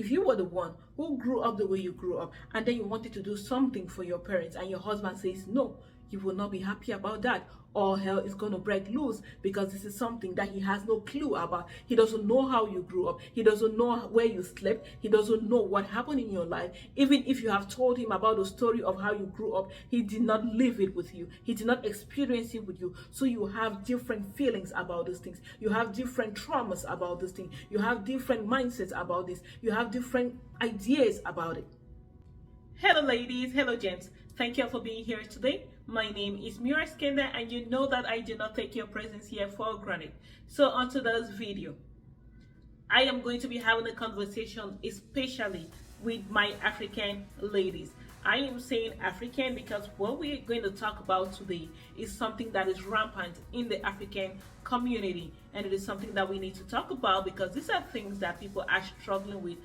If you were the one who grew up the way you grew up and then you wanted to do something for your parents and your husband says no, you will not be happy about that. All hell is going to break loose because this is something that he has no clue about. He doesn't know how you grew up. He doesn't know where you slept. He doesn't know what happened in your life. Even if you have told him about the story of how you grew up, he did not live it with you. He did not experience it with you. So you have different feelings about these things. You have different traumas about this thing. You have different mindsets about this. You have different ideas about it. Hello ladies, hello gents. Thank you for being here today. My name is Mira Skender and you know that I do not take your presence here for granted. So on today's video, I am going to be having a conversation especially with my African ladies. I am saying African because what we're going to talk about today is something that is rampant in the African community, and it is something that we need to talk about because these are things that people are struggling with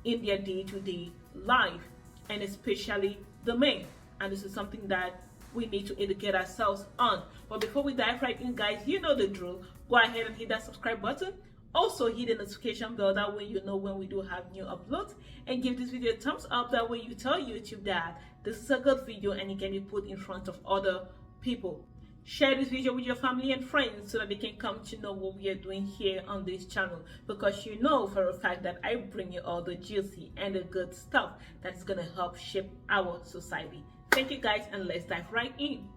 in their day-to-day life, and especially the men. And this is something that we need to educate ourselves on. But before we dive right in, guys, you know the drill. Go ahead and hit that subscribe button. Also hit the notification bell, that way you know when we do have new uploads, and give this video a thumbs up, that way you tell YouTube that this is a good video and it can be put in front of other people. Share this video with your family and friends so that they can come to know what we are doing here on this channel, because you know for a fact that I bring you all the juicy and the good stuff that's going to help shape our society. Thank you guys, and let's dive right in.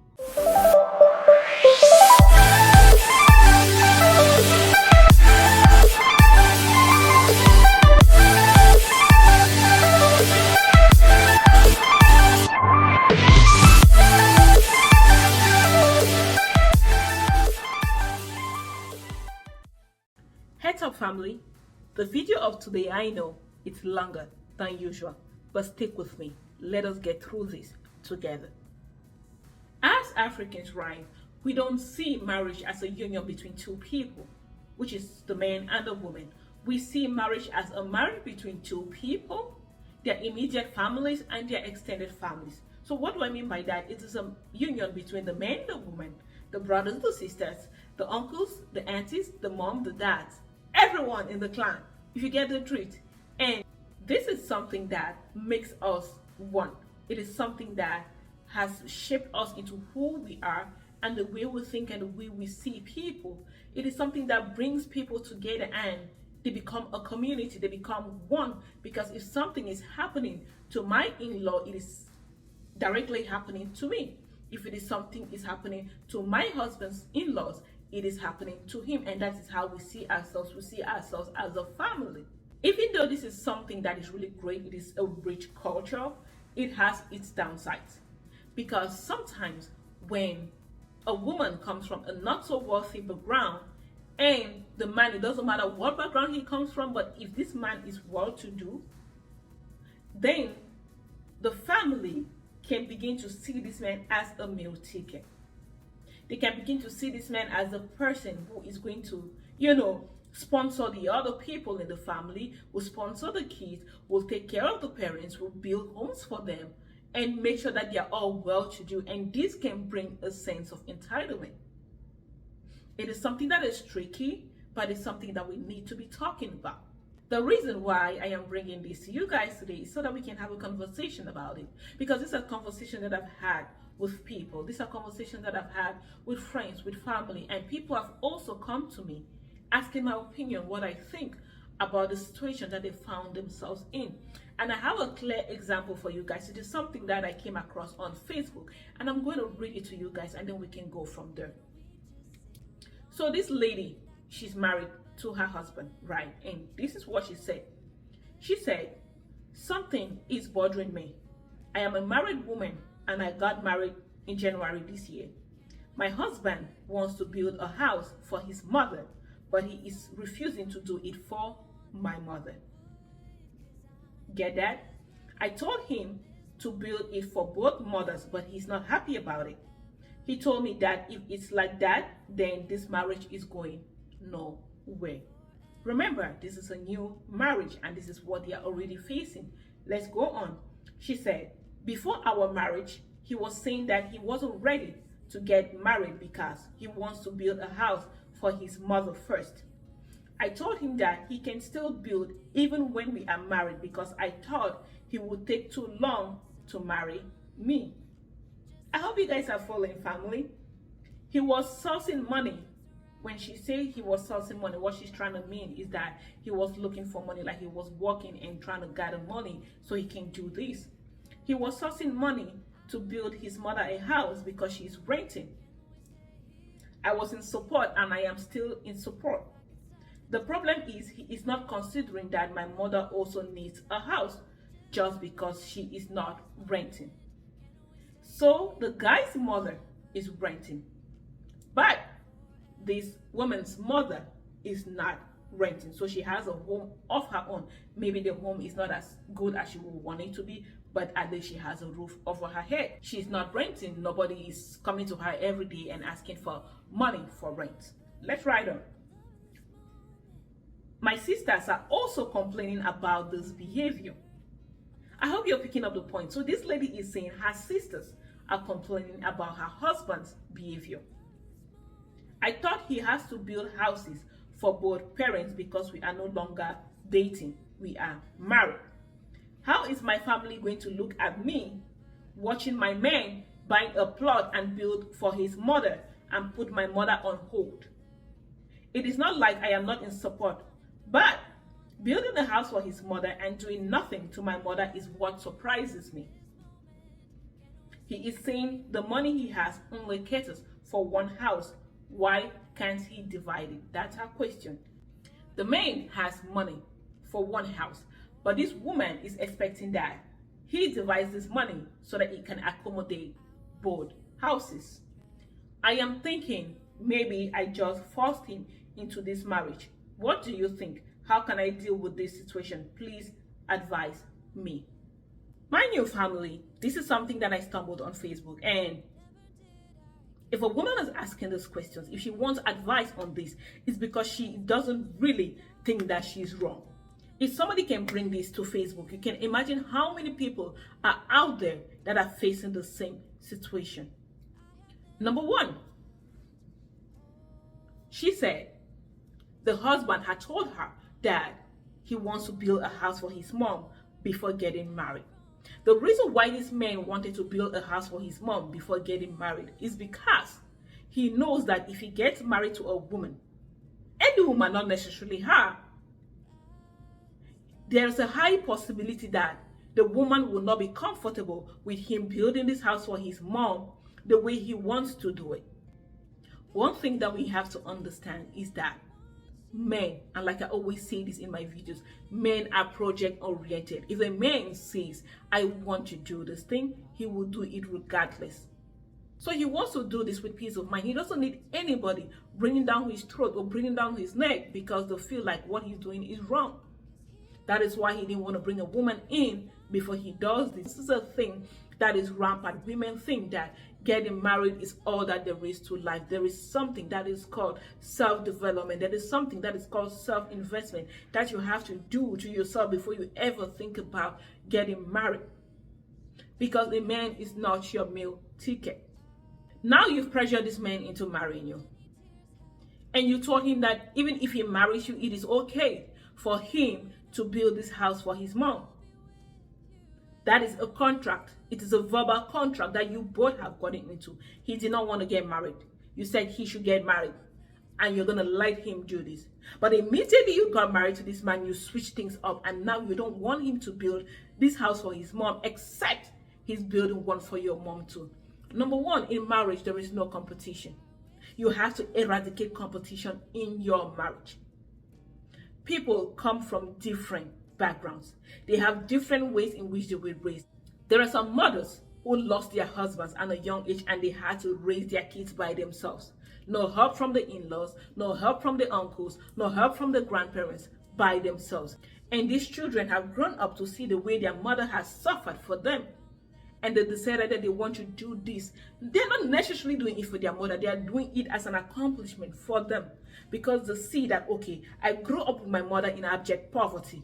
Heads up family, the video of today, I know it's longer than usual, but stick with me. Let us get through this together. As Africans, right, we don't see marriage as a union between two people, which is the man and the woman. We see marriage as a marriage between two people, their immediate families and their extended families. So what do I mean by that? It is a union between the man, the woman, the brothers, the sisters, the uncles, the aunties, the mom, the dads, everyone in the clan, if you get the drift. And this is something that makes us one. It is something that has shaped us into who we are and the way we think and the way we see people. It is something that brings people together and they become a community, they become one. Because if something is happening to my in-law, it is directly happening to me. If it is something is happening to my husband's in-laws, it is happening to him. And that is how we see ourselves. We see ourselves as a family. Even though this is something that is really great, it is a rich culture, it has its downsides. Because sometimes when a woman comes from a not so wealthy background, and the man, it doesn't matter what background he comes from, but if this man is well-to-do, then the family can begin to see this man as a meal ticket. They can begin to see this man as a person who is going to, sponsor the other people in the family, will sponsor the kids, will take care of the parents, will build homes for them, and make sure that they are all well-to-do. And this can bring a sense of entitlement. It is something that is tricky, but it's something that we need to be talking about. The reason why I am bringing this to you guys today is so that we can have a conversation about it. Because this is a conversation that I've had with people. These are conversations that I've had with friends, with family, and people have also come to me asking my opinion, what I think about the situation that they found themselves in. And I have a clear example for you guys. It is something that I came across on Facebook, and I'm going to read it to you guys, and then we can go from there. So this lady, she's married to her husband, right? And this is what she said. She said, something is bothering me. I am a married woman and I got married in January this year. My husband wants to build a house for his mother, but he is refusing to do it for my mother. Get that? I told him to build it for both mothers, but he's not happy about it. He told me that if it's like that, then this marriage is going nowhere. Remember, this is a new marriage and this is what they are already facing. Let's go on. She said, before our marriage, he was saying that he wasn't ready to get married because he wants to build a house for his mother first. I told him that he can still build even when we are married because I thought he would take too long to marry me. I hope you guys are following, family. He was sourcing money. When she said he was sourcing money, what she's trying to mean is that he was looking for money, like he was working and trying to gather money so he can do this. He was sourcing money to build his mother a house because she's renting. I was in support and I am still in support. The problem is he is not considering that my mother also needs a house just because she is not renting. So the guy's mother is renting, but this woman's mother is not renting. So she has a home of her own. Maybe the home is not as good as she would want it to be, but at least she has a roof over her head. She's not renting. Nobody is coming to her every day and asking for money for rent. Let's ride on. My sisters are also complaining about this behavior. I hope you're picking up the point. So this lady is saying her sisters are complaining about her husband's behavior. I thought he has to build houses for both parents because we are no longer dating. We are married. How is my family going to look at me watching my man buying a plot and build for his mother and put my mother on hold? It is not like I am not in support, but building a house for his mother and doing nothing to my mother is what surprises me. He is saying the money he has only caters for one house. Why can't he divide it? That's her question. The man has money for one house, but this woman is expecting that he divides this money so that he can accommodate both houses. I am thinking maybe I just forced him into this marriage. What do you think? How can I deal with this situation? Please advise me. My new family, this is something that I stumbled on Facebook, and if a woman is asking these questions, if she wants advice on this, it's because she doesn't really think that she's wrong. If somebody can bring this to Facebook, you can imagine how many people are out there that are facing the same situation. Number one, she said the husband had told her that he wants to build a house for his mom before getting married. The reason why this man wanted to build a house for his mom before getting married is because he knows that if he gets married to a woman, any woman, not necessarily her, there's a high possibility that the woman will not be comfortable with him building this house for his mom the way he wants to do it. One thing that we have to understand is that men, and like I always say this in my videos, men are project oriented. If a man says, I want to do this thing, he will do it regardless. So he wants to do this with peace of mind. He doesn't need anybody bringing down his throat or bringing down his neck because they feel like what he's doing is wrong. That is why he didn't want to bring a woman in before he does this. This is a thing that is rampant. Women think that getting married is all that there is to life. There is something that is called self-development. There is something that is called self-investment that you have to do to yourself before you ever think about getting married. Because a man is not your meal ticket. Now you've pressured this man into marrying you. And you told him that even if he marries you, it is okay for him to build this house for his mom. That is a contract. It is a verbal contract that you both have gotten into. He did not want to get married. You said he should get married, and you're going to let him do this. But immediately you got married to this man, you switched things up, and now you don't want him to build this house for his mom, except he's building one for your mom too. Number one, in marriage, there is no competition. You have to eradicate competition in your marriage. People come from different backgrounds. They have different ways in which they were raised. There are some mothers who lost their husbands at a young age and they had to raise their kids by themselves. No help from the in-laws, no help from the uncles, no help from the grandparents, by themselves. And these children have grown up to see the way their mother has suffered for them. And they decided that they want to do this. They're not necessarily doing it for their mother. They are doing it as an accomplishment for them. Because they see that, okay, I grew up with my mother in abject poverty.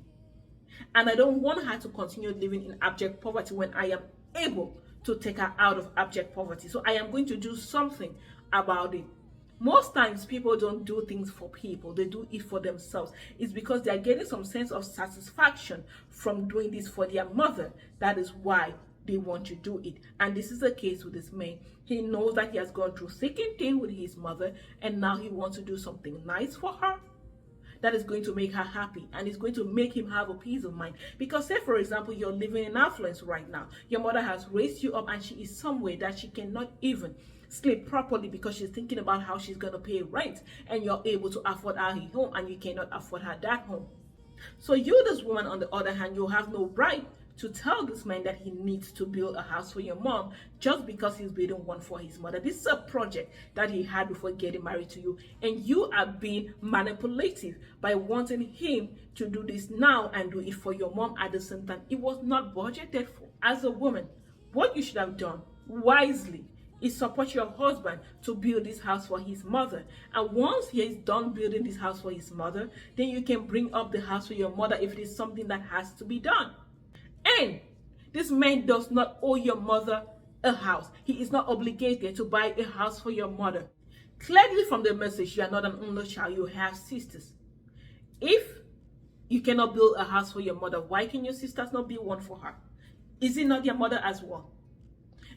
And I don't want her to continue living in abject poverty when I am able to take her out of abject poverty. So I am going to do something about it. Most times people don't do things for people, they do it for themselves. It's because they are getting some sense of satisfaction from doing this for their mother. That is why they want to do it. And this is the case with this man. He knows that he has gone through thick and thin with his mother, and now he wants to do something nice for her that is going to make her happy, and it's going to make him have a peace of mind. Because say for example, you're living in affluence right now, your mother has raised you up and she is somewhere that she cannot even sleep properly because she's thinking about how she's going to pay rent, and you're able to afford her home and you cannot afford her that home. So you, this woman, on the other hand, you have no right to tell this man that he needs to build a house for your mom just because he's building one for his mother. This is a project that he had before getting married to you, and you are being manipulative by wanting him to do this now and do it for your mom at the same time. It was not budgeted for. As a woman, what you should have done wisely is support your husband to build this house for his mother. And once he is done building this house for his mother, then you can bring up the house for your mother if it is something that has to be done. And this man does not owe your mother a house. He is not obligated to buy a house for your mother. Clearly from the message, you are not an only child, you have sisters. If you cannot build a house for your mother, why can your sisters not build one for her? Is it not your mother as well?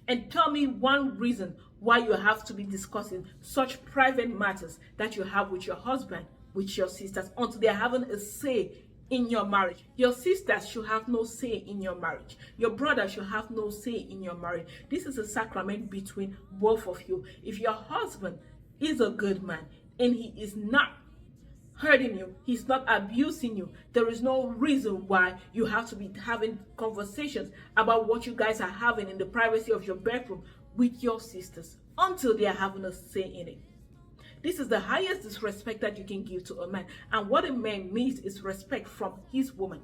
And tell me one reason why you have to be discussing such private matters that you have with your husband, with your sisters, until they're having a say in your marriage. Your sisters should have no say in your marriage. Your brother should have no say in your marriage. This is a sacrament between both of you. If your husband is a good man and he is not hurting you, he's not abusing you, there is no reason why you have to be having conversations about what you guys are having in the privacy of your bedroom with your sisters until they are having a say in it. This is the highest disrespect that you can give to a man. And what a man needs is respect from his woman.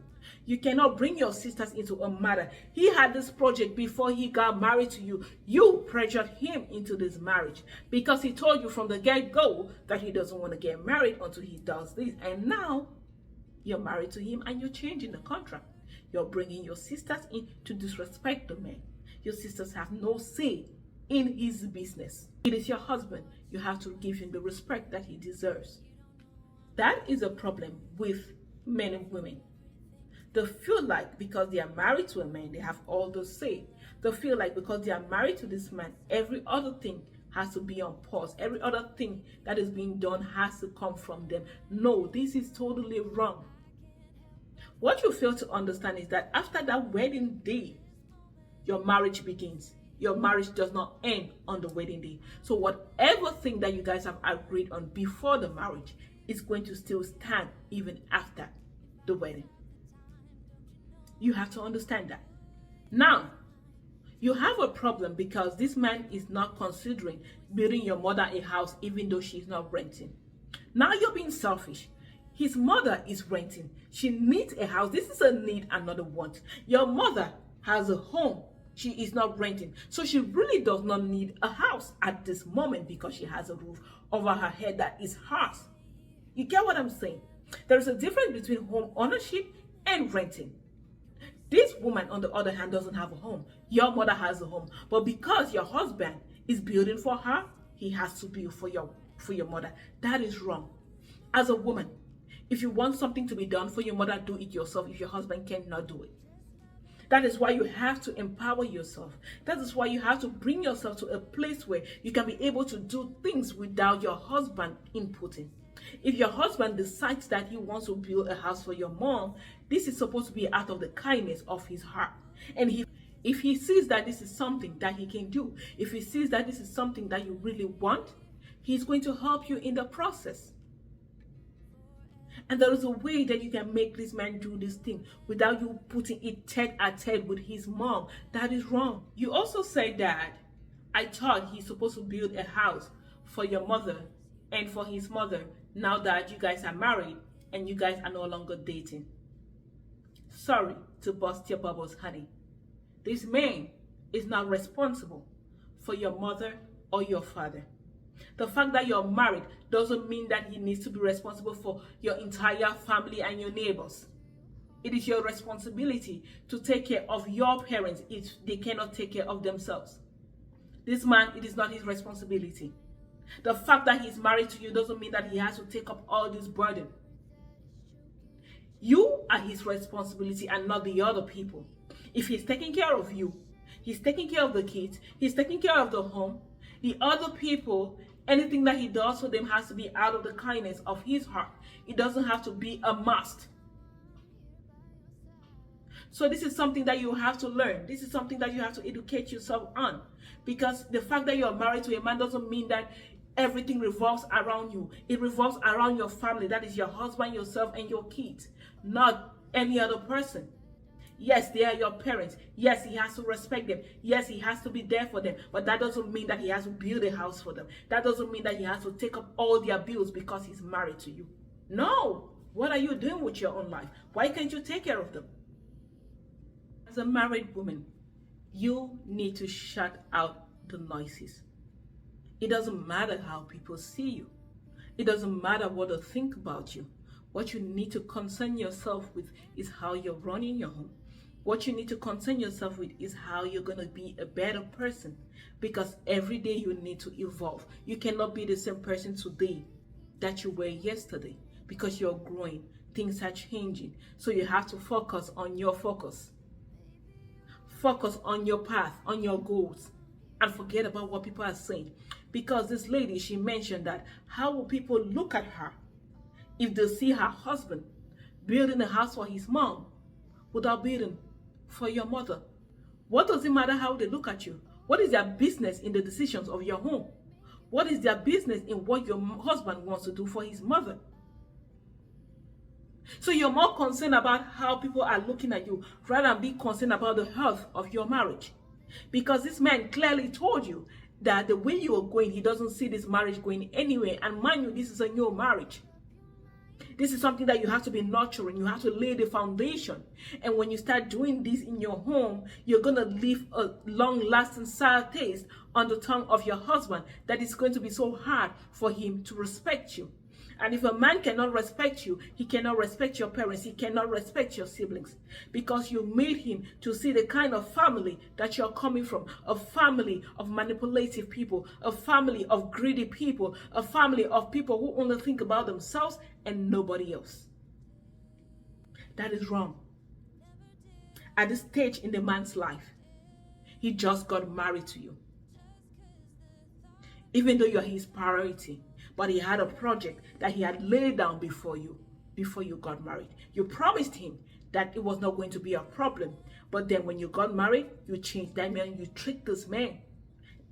You cannot bring your sisters into a matter. He had this project before he got married to you. You pressured him into this marriage because he told you from the get-go that he doesn't want to get married until he does this. And now you're married to him and you're changing the contract. You're bringing your sisters in to disrespect the man. Your sisters have no say in his business. It is your husband. You have to give him the respect that he deserves. That is a problem with men and women. They feel like because they are married to a man, they have all the say. They feel like because they are married to this man, every other thing has to be on pause. Every other thing that is being done has to come from them. No, this is totally wrong. What you fail to understand is that after that wedding day, your marriage begins. Your marriage does not end on the wedding day. So whatever thing that you guys have agreed on before the marriage is going to still stand even after the wedding. You have to understand that. Now, you have a problem because this man is not considering building your mother a house even though she's not renting. Now you're being selfish. His mother is renting. She needs a house. This is a need and not a want. Your mother has a home. She is not renting. So she really does not need a house at this moment because she has a roof over her head that is hers. You get what I'm saying? There is a difference between home ownership and renting. This woman, on the other hand, doesn't have a home. Your mother has a home. But because your husband is building for her, he has to build for your mother. That is wrong. As a woman, if you want something to be done for your mother, do it yourself if your husband cannot do it. That is why you have to empower yourself. That is why you have to bring yourself to a place where you can be able to do things without your husband inputting. If your husband decides that he wants to build a house for your mom, this is supposed to be out of the kindness of his heart. And if he sees that this is something that he can do, if he sees that this is something that you really want, he's going to help you in the process. And there is a way that you can make this man do this thing without you putting it tete-a-tete with his mom. That is wrong. You also said that I thought he's supposed to build a house for your mother and for his mother now that you guys are married and you guys are no longer dating. Sorry to bust your bubbles, honey. This man is not responsible for your mother or your father. The fact that you're married doesn't mean that he needs to be responsible for your entire family and your neighbors. It is your responsibility to take care of your parents if they cannot take care of themselves. This man, it is not his responsibility. The fact that he's married to you doesn't mean that he has to take up all this burden. You are his responsibility and not the other people. If he's taking care of you, he's taking care of the kids, he's taking care of the home, the other people, anything that he does for them has to be out of the kindness of his heart. It doesn't have to be a must. So this is something that you have to learn. This is something that you have to educate yourself on. Because the fact that you're married to a man doesn't mean that everything revolves around you. It revolves around your family. That is your husband, yourself, and your kids, not any other person. Yes, they are your parents. Yes, he has to respect them. Yes, he has to be there for them. But that doesn't mean that he has to build a house for them. That doesn't mean that he has to take up all their bills because he's married to you. No. What are you doing with your own life? Why can't you take care of them? As a married woman, you need to shut out the noises. It doesn't matter how people see you. It doesn't matter what they think about you. What you need to concern yourself with is how you're running your home. What you need to concern yourself with is how you're going to be a better person. Because every day you need to evolve. You cannot be the same person today that you were yesterday. Because you're growing. Things are changing. So you have to focus on your focus. Focus on your path, on your goals. And forget about what people are saying. Because this lady, she mentioned that how will people look at her if they see her husband building a house for his mom without building for your mother? What does it matter how they look at you? What is their business in the decisions of your home? What is their business in what your husband wants to do for his mother? So you're more concerned about how people are looking at you rather than be concerned about the health of your marriage. Because this man clearly told you that the way you are going, he doesn't see this marriage going anywhere. And mind you, this is a new marriage. This is something that you have to be nurturing. You have to lay the foundation. And when you start doing this in your home, you're going to leave a long-lasting sour taste on the tongue of your husband that is going to be so hard for him to respect you. And if a man cannot respect you, he cannot respect your parents, he cannot respect your siblings. Because you made him to see the kind of family that you're coming from. A family of manipulative people, a family of greedy people, a family of people who only think about themselves and nobody else. That is wrong. At this stage in the man's life, he just got married to you. Even though you're his priority. But he had a project that he had laid down before you got married. You promised him that it was not going to be a problem. But then when you got married, you changed that man, you tricked this man.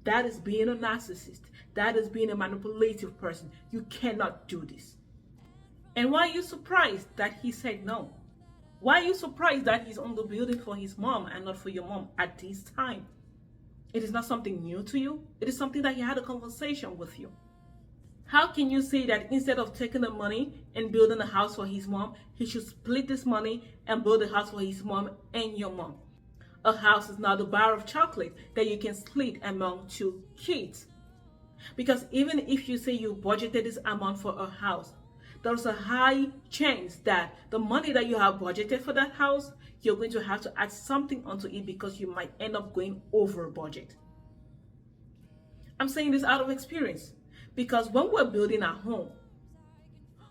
That is being a narcissist. That is being a manipulative person. You cannot do this. And why are you surprised that he said no? Why are you surprised that he's only building for his mom and not for your mom at this time? It is not something new to you. It is something that he had a conversation with you. How can you say that instead of taking the money and building a house for his mom, he should split this money and build a house for his mom and your mom? A house is not a bar of chocolate that you can split among two kids. Because even if you say you budgeted this amount for a house, there's a high chance that the money that you have budgeted for that house, you're going to have to add something onto it because you might end up going over budget. I'm saying this out of experience. Because when we're building our home,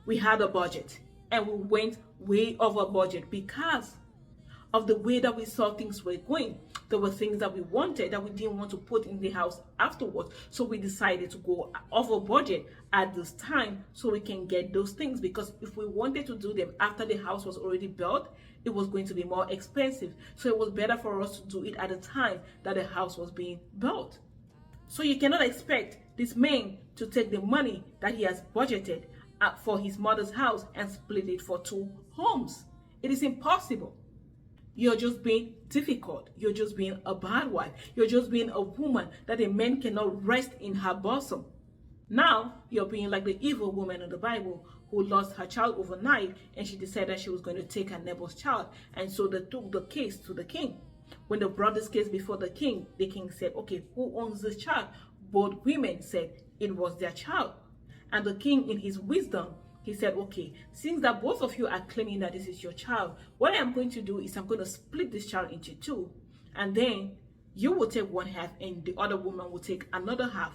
we had a budget and we went way over budget because of the way that we saw things were going. There were things that we wanted that we didn't want to put in the house afterwards. So we decided to go over budget at this time so we can get those things. Because if we wanted to do them after the house was already built, it was going to be more expensive. So it was better for us to do it at the time that the house was being built. So you cannot expect this man to take the money that he has budgeted for his mother's house and split it for two homes. It is impossible. You're just being difficult. You're just being a bad wife. You're just being a woman that a man cannot rest in her bosom. Now, you're being like the evil woman in the Bible who lost her child overnight and she decided she was going to take her neighbor's child. And so they took the case to the king. When they brought this case before the king said, okay, who owns this child? Both women said it was their child. And the king, in his wisdom, he said, okay, since that both of you are claiming that this is your child, what I'm going to do is I'm going to split this child into two. And then you will take one half and the other woman will take another half.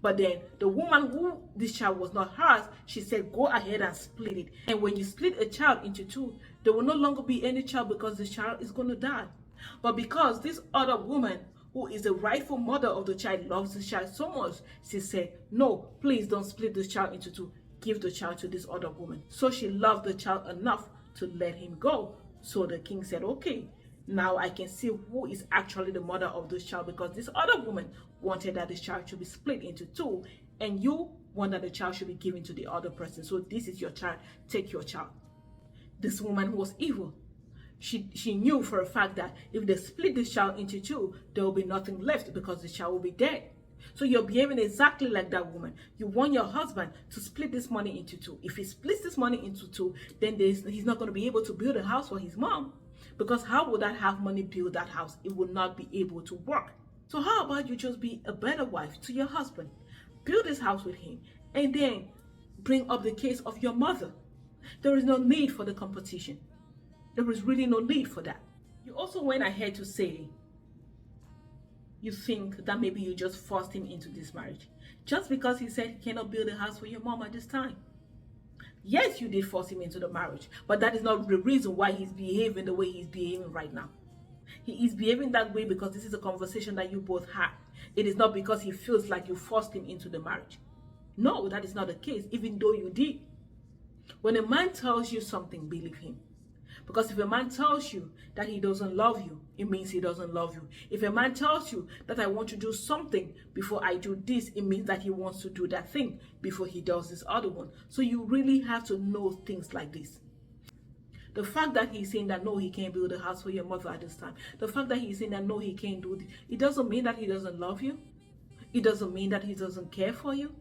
But then the woman who this child was not hers, she said, go ahead and split it. And when you split a child into two, there will no longer be any child because the child is going to die. But because this other woman, who is the rightful mother of the child, loves the child so much, she said, no, please don't split this child into two. Give the child to this other woman. So she loved the child enough to let him go. So the king said, okay, now I can see who is actually the mother of this child, because this other woman wanted that this child should be split into two, and you want that the child should be given to the other person. So this is your child, take your child. This woman was evil. She knew for a fact that if they split this child into two, there will be nothing left because the child will be dead. So you're behaving exactly like that woman. You want your husband to split this money into two. If he splits this money into two, then he's not going to be able to build a house for his mom. Because how would that have money build that house? It will not be able to work. So how about you just be a better wife to your husband? Build this house with him and then bring up the case of your mother. There is no need for the competition. There is really no need for that. You also went ahead to say you think that maybe you just forced him into this marriage just because he said he cannot build a house for your mom at this time. Yes, you did force him into the marriage, but that is not the reason why he's behaving the way he's behaving right now. He is behaving that way because this is a conversation that you both had. It is not because he feels like you forced him into the marriage. No, that is not the case, even though you did. When a man tells you something, believe him. Because if a man tells you that he doesn't love you, it means he doesn't love you. If a man tells you that I want to do something before I do this, it means that he wants to do that thing before he does this other one. So you really have to know things like this. The fact that he's saying that no, he can't build a house for your mother at this time. The fact that he's saying that no, he can't do this. It doesn't mean that he doesn't love you. It doesn't mean that he doesn't care for you.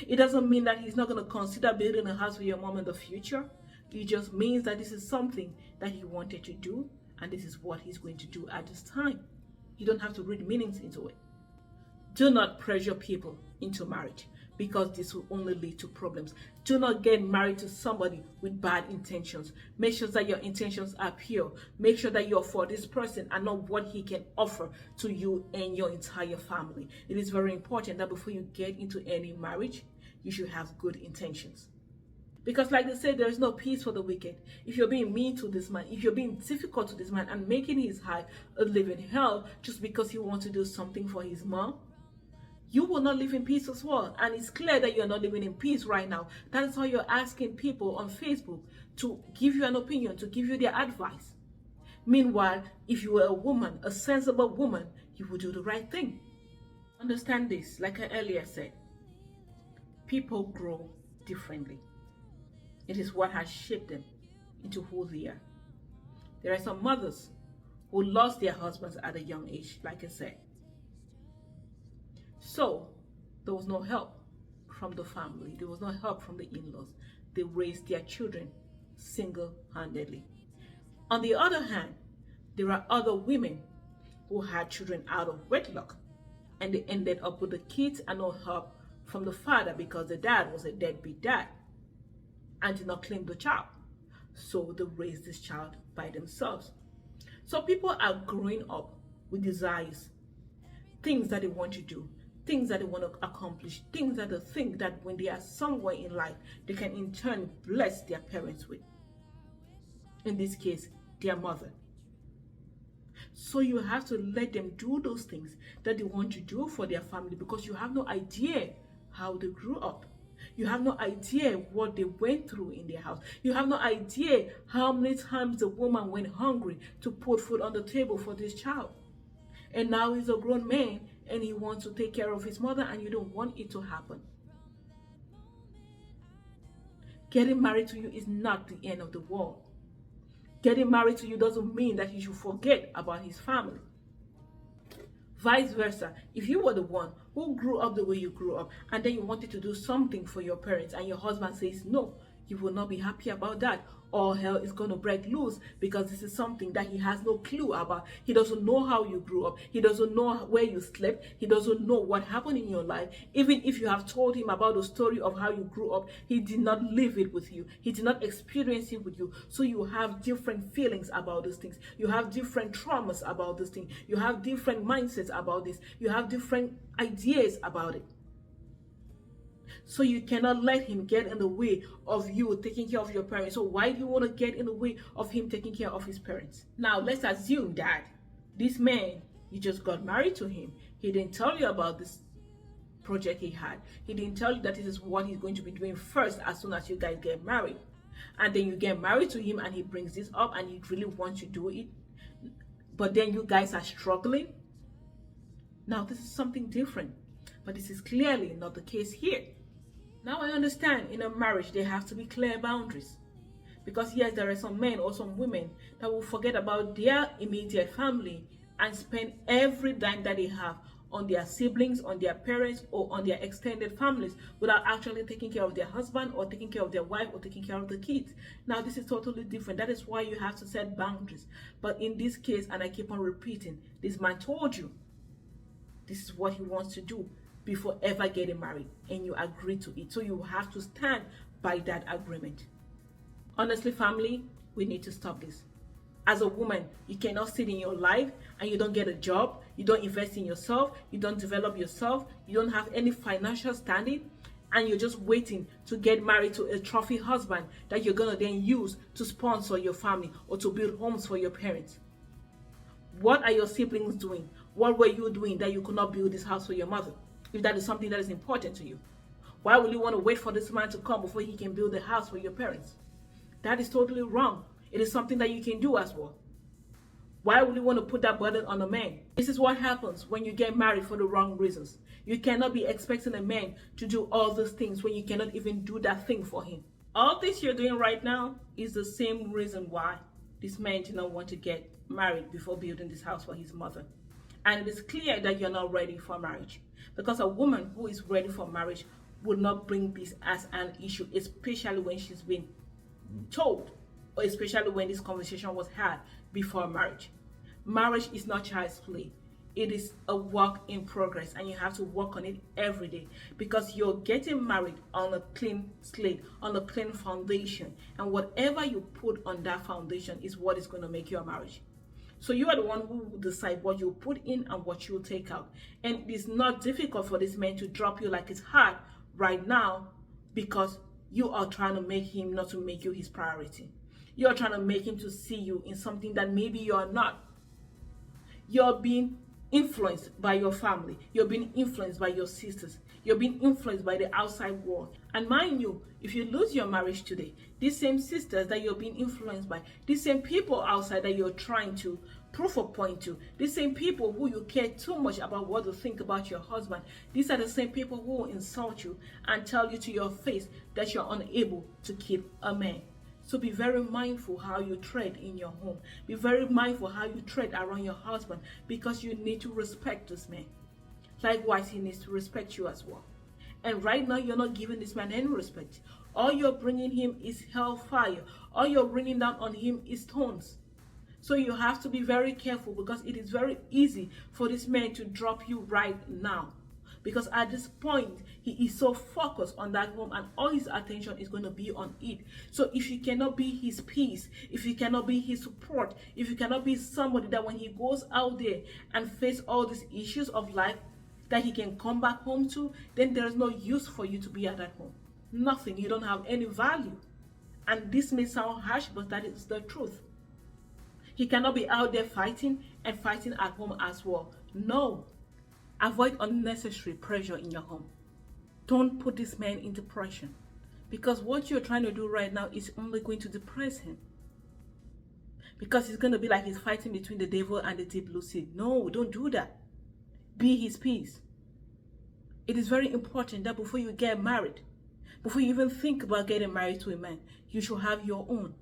It doesn't mean that he's not going to consider building a house for your mom in the future. It just means that this is something that he wanted to do, and this is what he's going to do at this time. You don't have to read meanings into it. Do not pressure people into marriage, because this will only lead to problems. Do not get married to somebody with bad intentions. Make sure that your intentions are pure. Make sure that you're for this person and not what he can offer to you and your entire family. It is very important that before you get into any marriage, you should have good intentions. Because like they say, there is no peace for the wicked. If you're being mean to this man, if you're being difficult to this man and making his life a living hell just because he wants to do something for his mom, you will not live in peace as well. And it's clear that you're not living in peace right now. That is why you're asking people on Facebook to give you an opinion, to give you their advice. Meanwhile, if you were a woman, a sensible woman, you would do the right thing. Understand this, like I earlier said, people grow differently. It is what has shaped them into who they are. There are some mothers who lost their husbands at a young age, like I said. So there was no help from the family. There was no help from the in-laws. They raised their children single-handedly. On the other hand, there are other women who had children out of wedlock, and they ended up with the kids and no help from the father because the dad was a deadbeat dad and did not claim the child. So they raised this child by themselves. So people are growing up with desires, things that they want to do, things that they want to accomplish, things that they think that when they are somewhere in life, they can in turn bless their parents with. In this case, their mother. So you have to let them do those things that they want to do for their family, because you have no idea how they grew up. You have no idea what they went through in their house. You have no idea how many times the woman went hungry to put food on the table for this child. And now he's a grown man and he wants to take care of his mother, and you don't want it to happen. Getting married to you is not the end of the world. Getting married to you doesn't mean that he should forget about his family. Vice versa, if you were the one who grew up the way you grew up and then you wanted to do something for your parents and your husband says no, you will not be happy about that. All hell is going to break loose, because this is something that he has no clue about. He doesn't know how you grew up. He doesn't know where you slept. He doesn't know what happened in your life. Even if you have told him about the story of how you grew up, he did not live it with you. He did not experience it with you. So you have different feelings about these things. You have different traumas about this thing. You have different mindsets about this. You have different ideas about it. So you cannot let him get in the way of you taking care of your parents. So why do you want to get in the way of him taking care of his parents? Now let's assume that this man, you just got married to him. He didn't tell you about this project he had. He didn't tell you that this is what he's going to be doing first as soon as you guys get married. And then you get married to him and he brings this up and he really wants you to do it. But then you guys are struggling. Now this is something different. But this is clearly not the case here. Now I understand in a marriage there have to be clear boundaries. Because yes, there are some men or some women that will forget about their immediate family and spend every dime that they have on their siblings, on their parents, or on their extended families without actually taking care of their husband or taking care of their wife or taking care of the kids. Now this is totally different. That is why you have to set boundaries. But in this case, and I keep on repeating, this man told you this is what he wants to do before ever getting married, and you agree to it. So you have to stand by that agreement. Honestly, family, we need to stop this. As a woman, you cannot sit in your life and you don't get a job, you don't invest in yourself, you don't develop yourself, you don't have any financial standing, and you're just waiting to get married to a trophy husband that you're going to then use to sponsor your family or to build homes for your parents. What are your siblings doing? What were you doing that you could not build this house for your mother? If that is something that is important to you, why will you want to wait for this man to come before he can build a house for your parents? That is totally wrong. It is something that you can do as well. Why would you want to put that burden on a man? This is what happens when you get married for the wrong reasons. You cannot be expecting a man to do all those things when you cannot even do that thing for him. All this you're doing right now is the same reason why this man did not want to get married before building this house for his mother. And it is clear that you're not ready for marriage. Because a woman who is ready for marriage would not bring this as an issue, especially when she's been told, or especially when this conversation was had before marriage. Marriage is not child's play. It is a work in progress, and you have to work on it every day, because you're getting married on a clean slate, on a clean foundation, and whatever you put on that foundation is what is going to make your marriage. So you are the one who will decide what you put in and what you will take out. And it is not difficult for this man to drop you like it's hard right now, because you are trying to make him not to make you his priority. You are trying to make him to see you in something that maybe you are not. You're being influenced by your family. You're being influenced by your sisters. You're being influenced by the outside world. And mind you, if you lose your marriage today, these same sisters that you're being influenced by, these same people outside that you're trying to prove a point to, these same people who you care too much about what to think about your husband, these are the same people who will insult you and tell you to your face that you're unable to keep a man. So be very mindful how you tread in your home. Be very mindful how you tread around your husband, because you need to respect this man. Likewise, he needs to respect you as well. And right now, you're not giving this man any respect. All you're bringing him is hellfire. All you're bringing down on him is stones. So you have to be very careful, because it is very easy for this man to drop you right now. Because at this point, he is so focused on that home, and all his attention is going to be on it. So if you cannot be his peace, if you cannot be his support, if you cannot be somebody that when he goes out there and face all these issues of life, that he can come back home to, then there is no use for you to be at that home. Nothing. You don't have any value. And this may sound harsh, but that is the truth. He cannot be out there fighting and fighting at home as well. No. Avoid unnecessary pressure in your home. Don't put this man in depression, because what you're trying to do right now is only going to depress him. Because it's going to be like he's fighting between the devil and the deep blue sea. No, don't do that. Be his peace. It is very important that before you get married, before you even think about getting married to a man, you should have your own.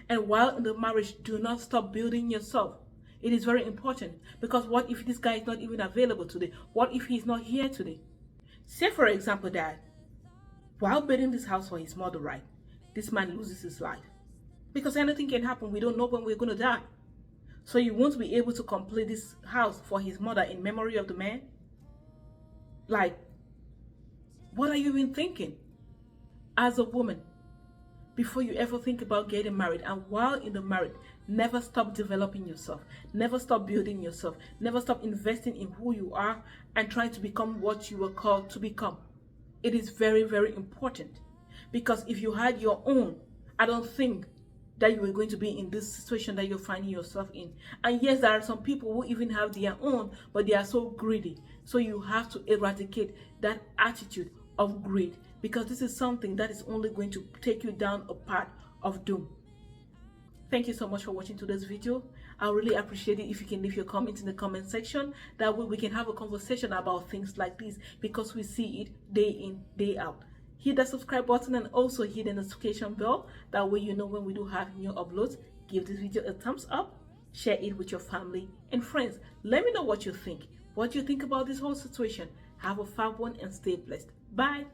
And while in the marriage, do not stop building yourself. It is very important, because what if this guy is not even available today? What if he's not here today? Say for example that while building this house for his mother, right, this man loses his life. Because anything can happen. We don't know when we're going to die. So you won't be able to complete this house for his mother in memory of the man? Like, what are you even thinking? As a woman, before you ever think about getting married, and while in the marriage, never stop developing yourself. Never stop building yourself. Never stop investing in who you are and trying to become what you were called to become. It is very, very important, because if you had your own, I don't think that you were going to be in this situation that you're finding yourself in. And yes, there are some people who even have their own, but they are so greedy. So you have to eradicate that attitude of greed, because this is something that is only going to take you down a path of doom. Thank you so much for watching today's video. I really appreciate it if you can leave your comments in the comment section. That way we can have a conversation about things like this, because we see it day in, day out. Hit the subscribe button and also hit the notification bell. That way you know when we do have new uploads. Give this video a thumbs up. Share it with your family and friends. Let me know what you think. What you think about this whole situation. Have a fab one and stay blessed. Bye.